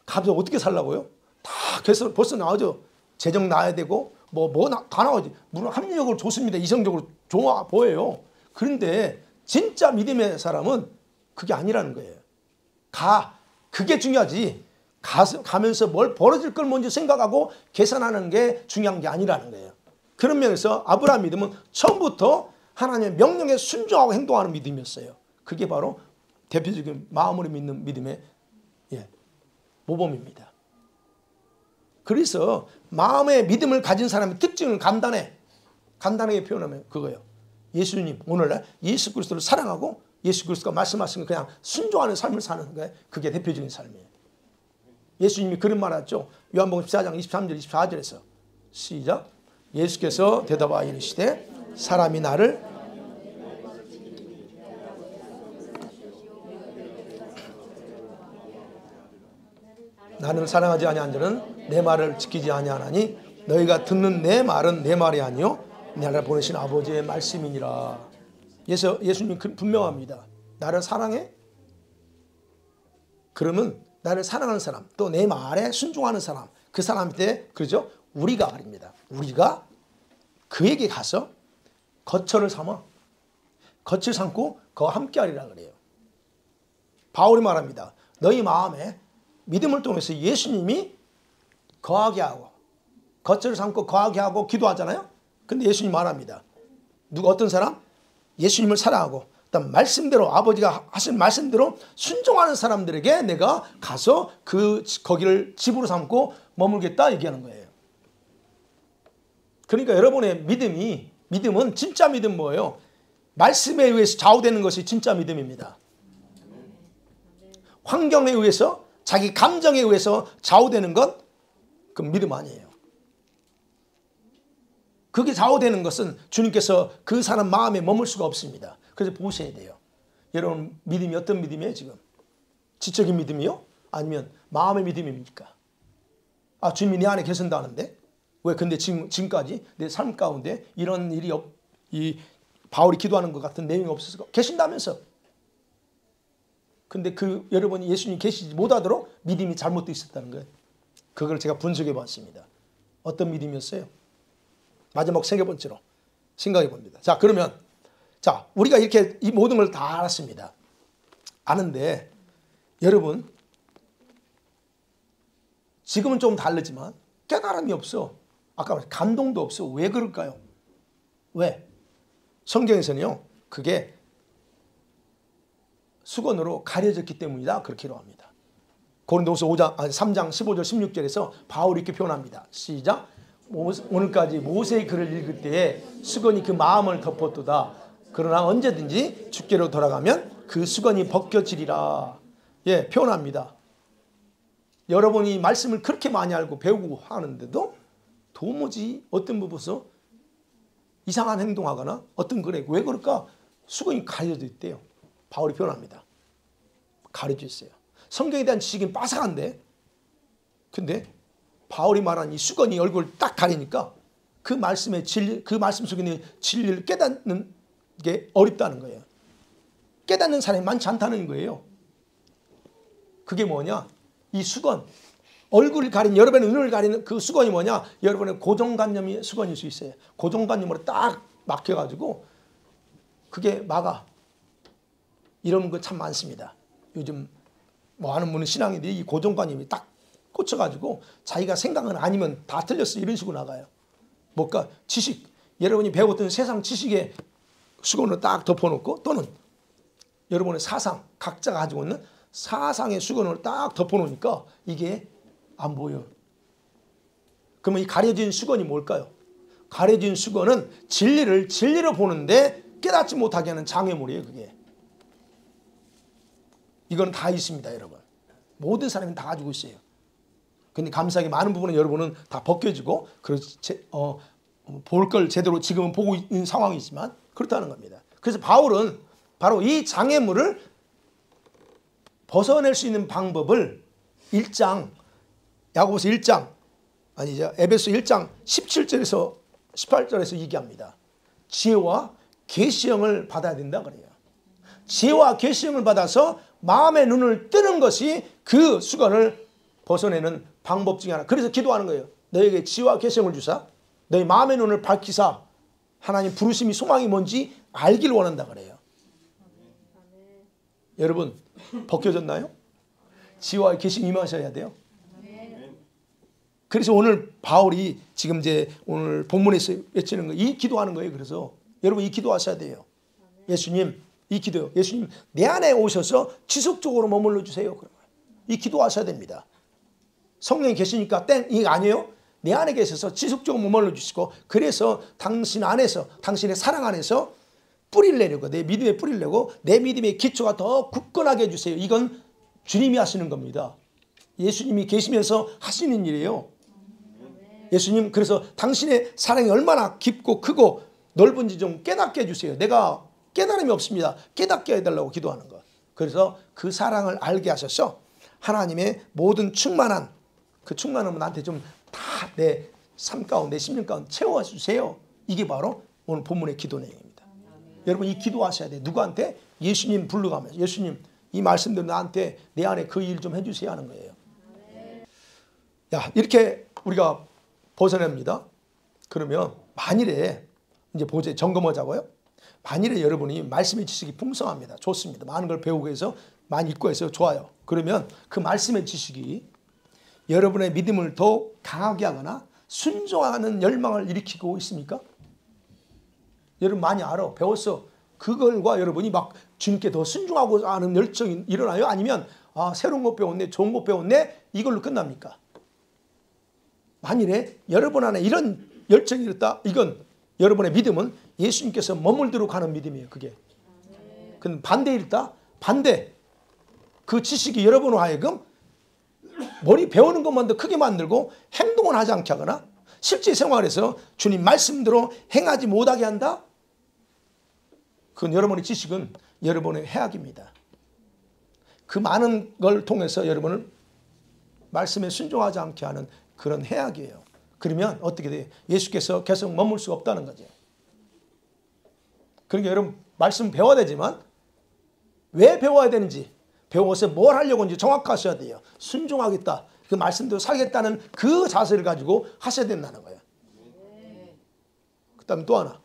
Speaker 1: 가서 어떻게 살라고요? 다 벌써 나오죠. 재정 나와야 되고 다 나오지. 물론 합리적으로 좋습니다. 이성적으로 좋아 보여요. 그런데 진짜 믿음의 사람은 그게 아니라는 거예요. 그게 중요하지. 가면서 뭘 벌어질 걸 먼저 생각하고 계산하는 게 중요한 게 아니라는 거예요. 그런 면에서 아브라함 믿음은 처음부터 하나님의 명령에 순종하고 행동하는 믿음이었어요. 그게 바로 대표적인 마음으로 믿는 믿음의 모범입니다. 그래서 마음의 믿음을 가진 사람의 특징은 간단하게 표현하면 그거예요. 예수님 오늘날 예수 그리스도를 사랑하고 예수 그리스도가 말씀하신 거 그냥 순종하는 삶을 사는 거예요. 그게 대표적인 삶이에요. 예수님이 그런 말 하죠. 요한복음 14장 23절 24절에서 시작. 예수께서 대답하여 이르시되 사람이 나를 나를 사랑하지 아니한 자는 내 말을 지키지 아니하나니 너희가 듣는 내 말은 내 말이 아니요 나를 보내신 아버지의 말씀이니라. 예수님 분명합니다. 나를 사랑해? 그러면 나를 사랑하는 사람, 또 내 말에 순종하는 사람, 그 사람한테 그러죠? 우리가 말입니다. 우리가 그에게 가서 거처를 삼아 거처를 삼고 그와 함께하리라 그래요. 바울이 말합니다. 너희 마음에 믿음을 통해서 예수님이 거하게 하고 거처를 삼고 거하게 하고 기도하잖아요. 근데 예수님 말합니다. 누가 어떤 사람? 예수님을 사랑하고 그다음 말씀대로 아버지가 하신 말씀대로 순종하는 사람들에게 내가 가서 거기를 집으로 삼고 머물겠다 얘기하는 거예요. 그러니까 여러분의 믿음은 진짜 믿음 뭐예요? 말씀에 의해서 좌우되는 것이 진짜 믿음입니다. 환경에 의해서 자기 감정에 의해서 좌우되는 건 그 믿음 아니에요. 그게 좌우되는 것은 주님께서 그 사람 마음에 머물 수가 없습니다. 그래서 보셔야 돼요. 여러분 믿음이 어떤 믿음이에요 지금? 지적인 믿음이요? 아니면 마음의 믿음입니까? 아 주님이 내 안에 계신다는데 왜 근데 지금까지 내 삶 가운데 이런 일이 이 바울이 기도하는 것 같은 내용이 없어서 계신다면서. 근데 여러분이 예수님 계시지 못하도록 믿음이 잘못되어 있었다는 거예요. 그걸 제가 분석해 봤습니다. 어떤 믿음이었어요? 마지막 세 번째로 생각해 봅니다. 자 그러면 우리가 이렇게 이 모든 걸 다 알았습니다. 아는데 여러분 지금은 좀 다르지만 깨달음이 없어. 아까 말했 감동도 없어. 왜 그럴까요? 왜? 성경에서는요. 그게 수건으로 가려졌기 때문이다. 그렇게 합니다. 고린도후서 3장 15절 16절에서 바울이 이렇게 표현합니다. 시작. 오늘까지 모세의 글을 읽을 때에 수건이 그 마음을 덮었도다. 그러나 언제든지 주께로 돌아가면 그 수건이 벗겨지리라. 예, 표현합니다. 여러분이 말씀을 그렇게 많이 알고 배우고 하는데도 도무지 어떤 부분에서 이상한 행동하거나 어떤 그래 왜 그럴까? 수건이 가려져 있대요. 바울이 표현합니다. 가려져 있어요. 성경에 대한 지식은 빠삭한데 근데 바울이 말한 이 수건이 얼굴을 딱 가리니까 그 말씀의 진리, 그 말씀 속에 있는 진리를 깨닫는 게 어렵다는 거예요. 깨닫는 사람이 많지 않다는 거예요. 그게 뭐냐? 이 수건, 얼굴을 가린 여러분의 눈을 가리는 그 수건이 뭐냐? 여러분의 고정관념이 수건일 수 있어요. 고정관념으로 딱 막혀가지고 그게 막아. 이런 거 참 많습니다. 요즘 뭐 하는 분은 신앙인들이 이 고정관념이 딱 꽂혀가지고 자기가 생각은 아니면 다 틀렸어 이런 식으로 나가요. 뭘까? 지식, 여러분이 배웠던 세상 지식에 수건으로 딱 덮어놓고 또는 여러분의 사상, 각자가 가지고 있는 사상의 수건으로 딱 덮어놓으니까 이게 안 보여. 그러면 이 가려진 수건이 뭘까요? 가려진 수건은 진리를 진리로 보는데 깨닫지 못하게 하는 장애물이에요. 그게. 이건 다 있습니다. 여러분. 모든 사람이 다 가지고 있어요. 근데 감사하게 많은 부분은 여러분은 다 벗겨지고 볼 걸 제대로 지금은 보고 있는 상황이지만 그렇다는 겁니다. 그래서 바울은 바로 이 장애물을 벗어낼 수 있는 방법을 1장 야고보서 1장 아니죠. 에베소 1장 17절에서 18절에서 얘기합니다. 지혜와 계시형을 받아야 된다 그래요. 지혜와 계시형을 받아서 마음의 눈을 뜨는 것이 그 수건을 벗어내는 방법 중에 하나. 그래서 기도하는 거예요. 너에게 지혜와 계시형을 주사 너희 마음의 눈을 밝히사 하나님 부르심이 소망이 뭔지 알기를 원한다 그래요. 여러분 벗겨졌나요? 지혜와 계시형 임하셔야 돼요. 그래서 오늘 바울이 지금 이제 오늘 본문에서 외치는 거, 이 기도하는 거예요. 그래서 여러분 이 기도하셔야 돼요. 예수님, 이 기도요. 예수님 내 안에 오셔서 지속적으로 머물러 주세요. 이 기도하셔야 됩니다. 성령이 계시니까 땡 이게 아니에요. 내 안에 계셔서 지속적으로 머물러 주시고 그래서 당신 안에서 당신의 사랑 안에서 뿌리를 내려고 내 믿음에 뿌리를 내고 내 믿음의 기초가 더 굳건하게 해주세요. 이건 주님이 하시는 겁니다. 예수님이 계시면서 하시는 일이에요. 예수님 그래서 당신의 사랑이 얼마나 깊고 크고 넓은지 좀 깨닫게 해주세요. 내가 깨달음이 없습니다. 깨닫게 해달라고 기도하는 것. 그래서 그 사랑을 알게 하셔서 하나님의 모든 충만한 그 충만함을 나한테 좀 다 내 삶 가운데 내 심령 가운데 채워주세요. 이게 바로 오늘 본문의 기도 내용입니다. 여러분 이 기도하셔야 돼요. 누구한테? 예수님 불러가면서 예수님 이 말씀대로 나한테 내 안에 그 일 좀 해주세요 하는 거예요. 야, 이렇게 우리가 벗어냅니다. 그러면 만일에 이제 보제 점검하자고요. 만일에 여러분이 말씀의 지식이 풍성합니다. 좋습니다. 많은 걸 배우고 해서 많이 읽고 해서 좋아요. 그러면 그 말씀의 지식이 여러분의 믿음을 더 강하게 하거나 순종하는 열망을 일으키고 있습니까? 여러분 많이 알아. 배웠어. 그걸과 여러분이 막 주님께 더 순종하고 하는 열정이 일어나요? 아니면 아, 새로운 것 배웠네, 좋은 것 배웠네, 이걸로 끝납니까? 만일에 여러분 안에 이런 열정이 있다, 이건 여러분의 믿음은 예수님께서 머물도록 하는 믿음이에요. 그게. 근데 반대 있다, 반대. 그 지식이 여러분으로 하여금 머리 배우는 것만 더 크게 만들고 행동을 하지 않게 하거나 실제 생활에서 주님 말씀대로 행하지 못하게 한다? 그건 여러분의 지식은 여러분의 해악입니다. 그 많은 걸 통해서 여러분을 말씀에 순종하지 않게 하는 그런 해악이에요. 그러면 어떻게 돼요? 예수께서 계속 머물 수가 없다는 거죠. 그러니까 여러분 말씀 배워야 되지만 왜 배워야 되는지, 배워서 뭘 하려고 하는지 정확하셔야 돼요. 순종하겠다, 그 말씀대로 살겠다는 그 자세를 가지고 하셔야 된다는 거예요. 그 다음에 또 하나,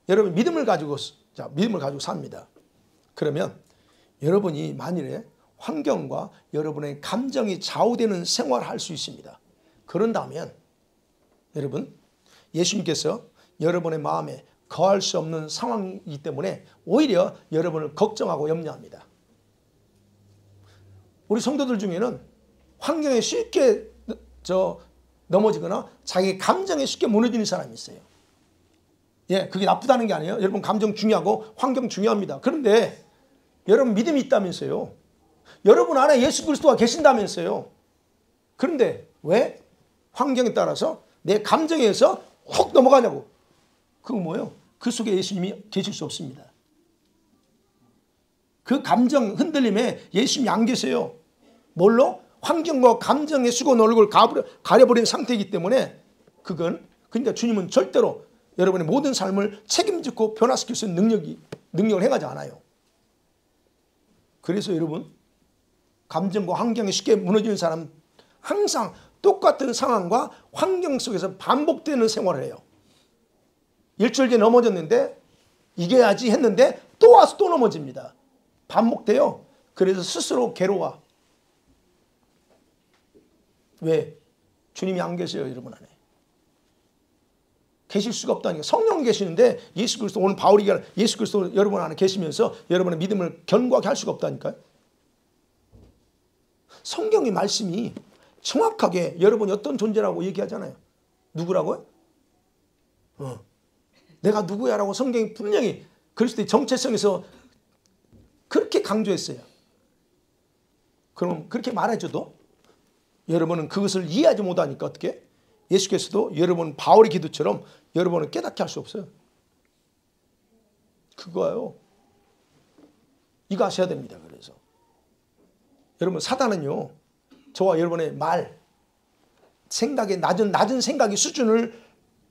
Speaker 1: 여러분 믿음을 가지고 삽니다. 그러면 여러분이 만일에 환경과 여러분의 감정이 좌우되는 생활을 할 수 있습니다. 그런다면 여러분 예수님께서 여러분의 마음에 거할 수 없는 상황이기 때문에 오히려 여러분을 걱정하고 염려합니다. 우리 성도들 중에는 환경에 쉽게 넘어지거나 자기 감정에 쉽게 무너지는 사람이 있어요. 예, 그게 나쁘다는 게 아니에요. 여러분 감정 중요하고 환경 중요합니다. 그런데 여러분 믿음이 있다면서요. 여러분 안에 예수 그리스도가 계신다면서요. 그런데 왜 환경에 따라서 내 감정에 의해서 훅 넘어가냐고. 그거 뭐예요? 그 속에 예수님이 계실 수 없습니다. 그 감정 흔들림에 예수님이 안 계세요. 뭘로? 환경과 감정의 수건 얼굴을 가려버린 상태이기 때문에 그러니까 주님은 절대로 여러분의 모든 삶을 책임지고 변화시킬 수 있는 능력을 행하지 않아요. 그래서 여러분 감정과 환경에 쉽게 무너지는 사람 항상 똑같은 상황과 환경 속에서 반복되는 생활을 해요. 일주일 전에 넘어졌는데 이겨야지 했는데 또 와서 또 넘어집니다. 반복돼요. 그래서 스스로 괴로워. 왜? 주님이 안 계세요. 여러분 안에. 계실 수가 없다니까. 성령 계시는데 예수 그리스도, 오늘 바울이 얘기하는 예수 그리스도 여러분 안에 계시면서 여러분의 믿음을 견고하게 할 수가 없다니까요. 성경의 말씀이 정확하게 여러분이 어떤 존재라고 얘기하잖아요. 누구라고요? 내가 누구야 라고 성경이 분명히 그리스도의 정체성에서 그렇게 강조했어요. 그럼 그렇게 말해줘도 여러분은 그것을 이해하지 못하니까 어떻게? 예수께서도 여러분 바울의 기도처럼 여러분을 깨닫게 할 수 없어요. 그거예요. 이거 하셔야 됩니다. 그래서 여러분 사단은요, 저와 여러분의 말, 생각의 낮은 생각의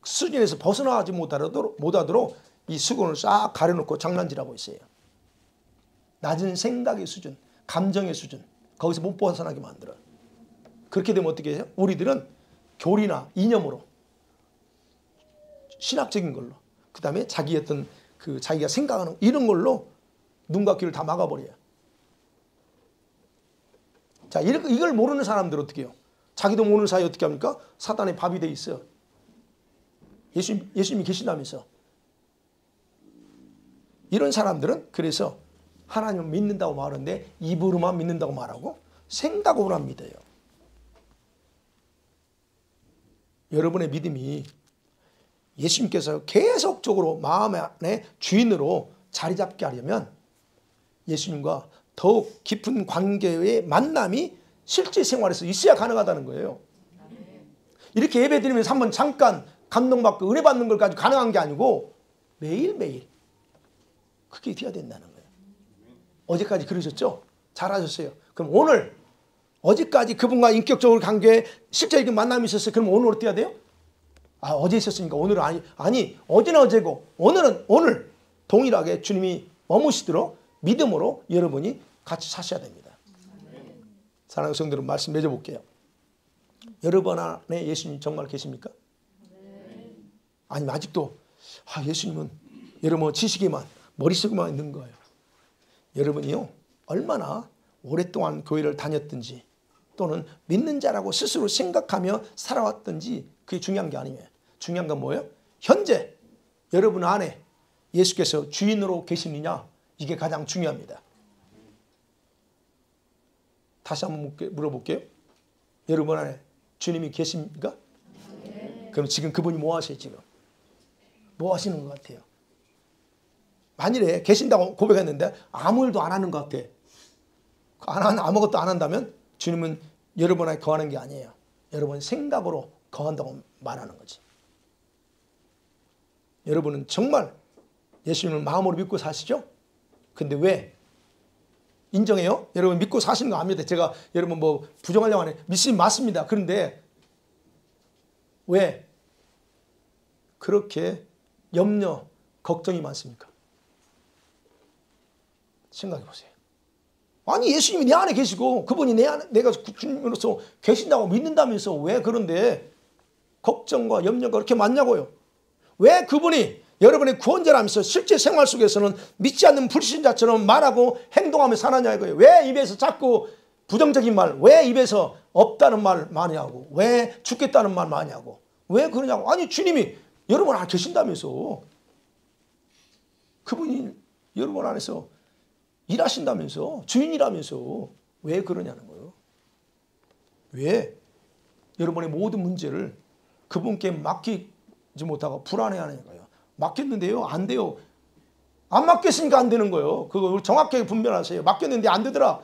Speaker 1: 수준에서 벗어나지 못하도록 이 수건을 싹 가려놓고 장난질하고 있어요. 낮은 생각의 수준, 감정의 수준, 거기서 못 벗어나게 만들어요. 그렇게 되면 어떻게 해요? 우리들은 교리나 이념으로, 신학적인 걸로, 그 다음에 자기 어떤 자기가 생각하는 이런 걸로 눈과 귀를 다 막아버려요. 자, 이걸 모르는 사람들은 어떻게 해요? 자기도 모르는 사이에 어떻게 합니까? 사단의 밥이 돼 있어요. 예수님이 계신다면서. 이런 사람들은 그래서 하나님을 믿는다고 말하는데 입으로만 믿는다고 말하고 생각으로만 믿어요. 여러분의 믿음이 예수님께서 계속적으로 마음 안에 주인으로 자리 잡게 하려면 예수님과 더욱 깊은 관계의 만남이 실제 생활에서 있어야 가능하다는 거예요. 이렇게 예배 드리면서 한번 잠깐 감동받고 은혜 받는 걸 가지고 가능한 게 아니고 매일매일 그게 돼야 된다는 거예요. 어제까지 그러셨죠? 잘하셨어요. 그럼 오늘 어제까지 그분과 인격적으로 관계에 실제적인 만남이 있었어요. 그럼 오늘 어떻게 해야 돼요? 아, 어제 있었으니까 오늘은 아니 어제는 어제고 오늘은 오늘 동일하게 주님이 머무시도록 믿음으로 여러분이 같이 사셔야 됩니다. 사랑하는 성도들 말씀 맺어볼게요. 여러분 안에 예수님 정말 계십니까? 아니면 아직도 예수님은 여러분 지식에만 머릿속에만 있는 거예요. 여러분이요 얼마나 오랫동안 교회를 다녔든지 또는 믿는 자라고 스스로 생각하며 살아왔든지 그게 중요한 게 아니에요. 중요한 건 뭐예요? 현재 여러분 안에 예수께서 주인으로 계시느냐 이게 가장 중요합니다. 다시 한번 물어볼게요. 여러분 안에 주님이 계십니까? 그럼 지금 그분이 뭐 하세요? 지금 뭐 하시는 것 같아요? 만일에 계신다고 고백했는데 아무 일도 안 하는 것 같아. 아무것도 안 한다면 주님은 여러분 안에 거하는 게 아니에요. 여러분 생각으로 거한다고 말하는 거지. 여러분은 정말 예수님을 마음으로 믿고 사시죠? 근데 왜? 인정해요? 여러분 믿고 사시는 거 압니다. 제가 여러분 뭐 부정하려고 하네. 믿으면 맞습니다. 그런데 왜 그렇게 염려, 걱정이 많습니까? 생각해 보세요. 아니 예수님이 내 안에 계시고 그분이 내 안에 내가 주님으로서 계신다고 믿는다면서 왜 그런데 걱정과 염려가 그렇게 많냐고요. 왜 그분이 여러분의 구원자라면서 실제 생활 속에서는 믿지 않는 불신자처럼 말하고 행동하며 사느냐 이거예요. 왜 입에서 자꾸 부정적인 말, 왜 입에서 없다는 말 많이 하고 왜 죽겠다는 말 많이 하고 왜 그러냐고. 아니 주님이 여러분 안에 계신다면서 그분이 여러분 안에서 일하신다면서 주인이라면서 왜 그러냐는 거예요. 왜 여러분의 모든 문제를 그분께 맡기지 못하고 불안해하는 거예요. 맡겼는데요 안 돼요. 안 맡겼으니까 안 되는 거예요. 그거 정확하게 분별하세요. 맡겼는데 안 되더라.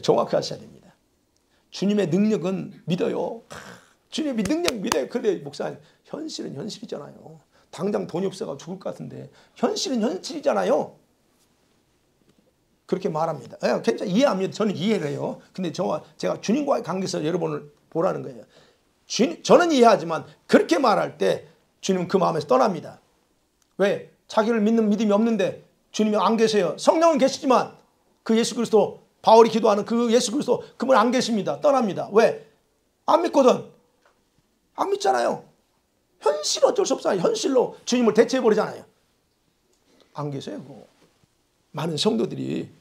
Speaker 1: 정확히 하셔야 됩니다. 주님의 능력은 믿어요. 주님의 능력 믿어요. 그런데 목사님 현실은 현실이잖아요. 당장 돈이 없어가 죽을 것 같은데 현실은 현실이잖아요. 그렇게 말합니다. 굉장히 이해합니다. 저는 이해를 해요. 근데 제가 주님과의 관계에서 여러분을 보라는 거예요. 저는 이해하지만 그렇게 말할 때 주님은 그 마음에서 떠납니다. 왜? 자기를 믿는 믿음이 없는데 주님이 안 계세요. 성령은 계시지만 그 예수 그리스도 바울이 기도하는 그 예수 그리스도 그분 안 계십니다. 떠납니다. 왜? 안 믿거든. 안 믿잖아요. 현실 어쩔 수 없어요. 현실로 주님을 대체해버리잖아요. 안 계세요. 많은 성도들이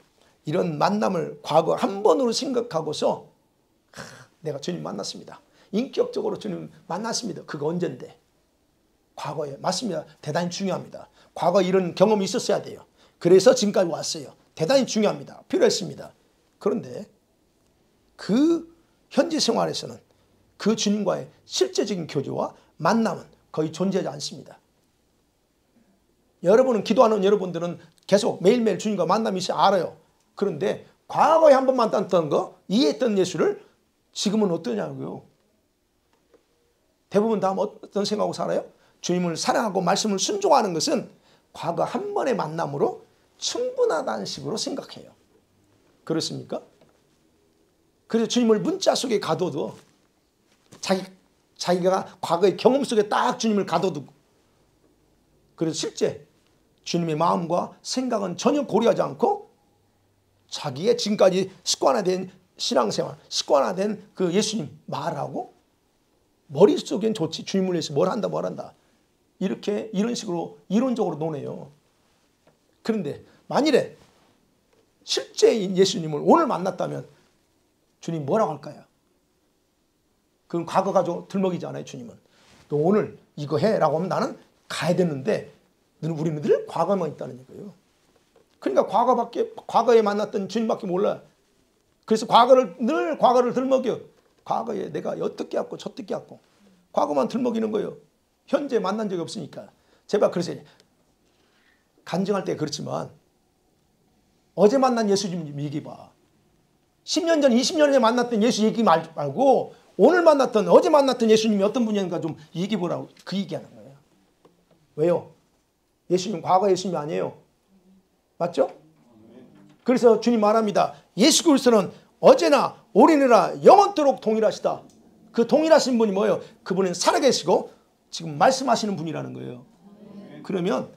Speaker 1: 이런 만남을 과거 한 번으로 생각하고서 내가 주님 만났습니다. 인격적으로 주님 만났습니다. 그거 언젠데? 과거에. 맞습니다. 대단히 중요합니다. 과거에 이런 경험이 있었어야 돼요. 그래서 지금까지 왔어요. 대단히 중요합니다. 필요했습니다. 그런데 그 현지 생활에서는 그 주님과의 실제적인 교제와 만남은 거의 존재하지 않습니다. 여러분은 기도하는 여러분들은 계속 매일매일 주님과 만남이 있어 알아요. 그런데 과거에 한 번 만났던 거 이해했던 예수를 지금은 어떠냐고요. 대부분 다 어떤 생각하고 살아요? 주님을 사랑하고 말씀을 순종하는 것은 과거 한 번의 만남으로 충분하다는 식으로 생각해요. 그렇습니까? 그래서 주님을 문자 속에 가둬도 자기가 과거의 경험 속에 딱 주님을 가둬두고 그래서 실제 주님의 마음과 생각은 전혀 고려하지 않고 자기의 지금까지 습관화된 신앙생활, 습관화된 그 예수님 말하고 머릿속엔 좋지 주님을 위해서 뭘 한다 이렇게 이런 식으로 이론적으로 노네요. 그런데 만일에 실제인 예수님을 오늘 만났다면 주님 뭐라고 할까요? 그건 과거 가지고 들먹이지 않아요. 주님은 너 오늘 이거 해라고 하면 나는 가야 되는데 우리는 늘 과거만 있다는 거예요. 그러니까 과거에 만났던 주님밖에 몰라요. 그래서 늘 과거를 들먹여. 과거에 내가 어떻게 했고 저떻게 했고 과거만 들먹이는 거예요. 현재 만난 적이 없으니까. 제발 그러세요. 간증할 때 그렇지만 어제 만난 예수 좀 얘기해봐. 10년 전 20년 전에 만났던 예수 얘기 말고 오늘 어제 만났던 예수님이 어떤 분인가 좀 얘기해보라고 그 얘기하는 거예요. 왜요? 예수님 과거 예수님이 아니에요. 맞죠? 그래서 주님 말합니다. 예수 그리스도는 어제나 오늘이나 영원토록 동일하시다. 그 동일하신 분이 뭐예요? 그분은 살아계시고 지금 말씀하시는 분이라는 거예요. 그러면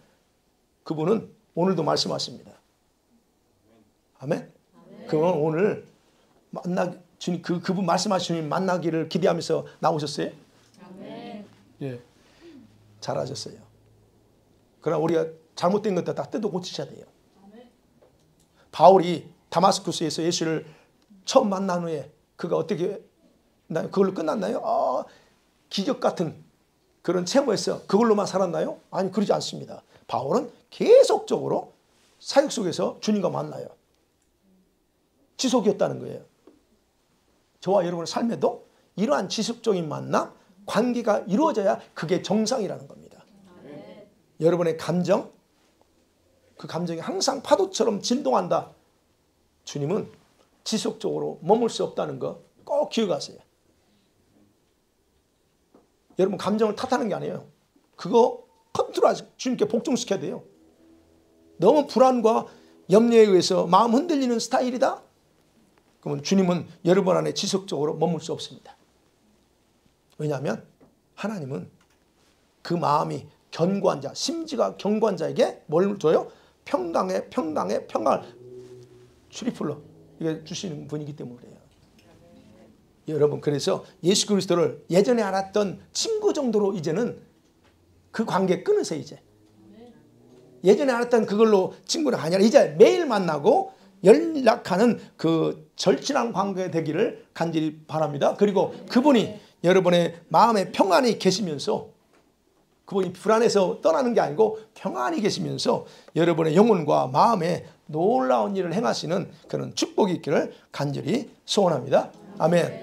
Speaker 1: 그분은 오늘도 말씀하십니다. 아멘. 그분 오늘 주님 그분 말씀하시는 만나기를 기대하면서 나오셨어요? 예, 잘하셨어요. 그러나 우리가 잘못된 것도 다 뜯어 고치셔야 돼요. 바울이 다마스쿠스에서 예수를 처음 만난 후에 그가 어떻게 그걸로 끝났나요? 기적 같은 그런 체험에서 그걸로만 살았나요? 아니, 그러지 않습니다. 바울은 계속적으로 사역 속에서 주님과 만나요. 지속이었다는 거예요. 저와 여러분의 삶에도 이러한 지속적인 만남, 관계가 이루어져야 그게 정상이라는 겁니다. 여러분의 감정, 그 감정이 항상 파도처럼 진동한다. 주님은 지속적으로 머물 수 없다는 거 꼭 기억하세요. 여러분 감정을 탓하는 게 아니에요. 그거 컨트롤하시 주님께 복종시켜야 돼요. 너무 불안과 염려에 의해서 마음 흔들리는 스타일이다? 그러면 주님은 여러분 안에 지속적으로 머물 수 없습니다. 왜냐하면 하나님은 그 마음이 견고한 자, 심지가 견고한 자에게 뭘 줘요? 평강을 트리플로 이게 주시는 분이기 때문에 그래요. 여러분 그래서 예수 그리스도를 예전에 알았던 친구 정도로 이제는 그 관계 끊으세요. 이제 예전에 알았던 그걸로 친구가 아니라 이제 매일 만나고 연락하는 그 절친한 관계 되기를 간절히 바랍니다. 그리고 그분이 여러분의 마음에 평안히 계시면서 그분이 불안해서 떠나는 게 아니고 평안히 계시면서 여러분의 영혼과 마음에 놀라운 일을 행하시는 그런 축복이 있기를 간절히 소원합니다. 아멘.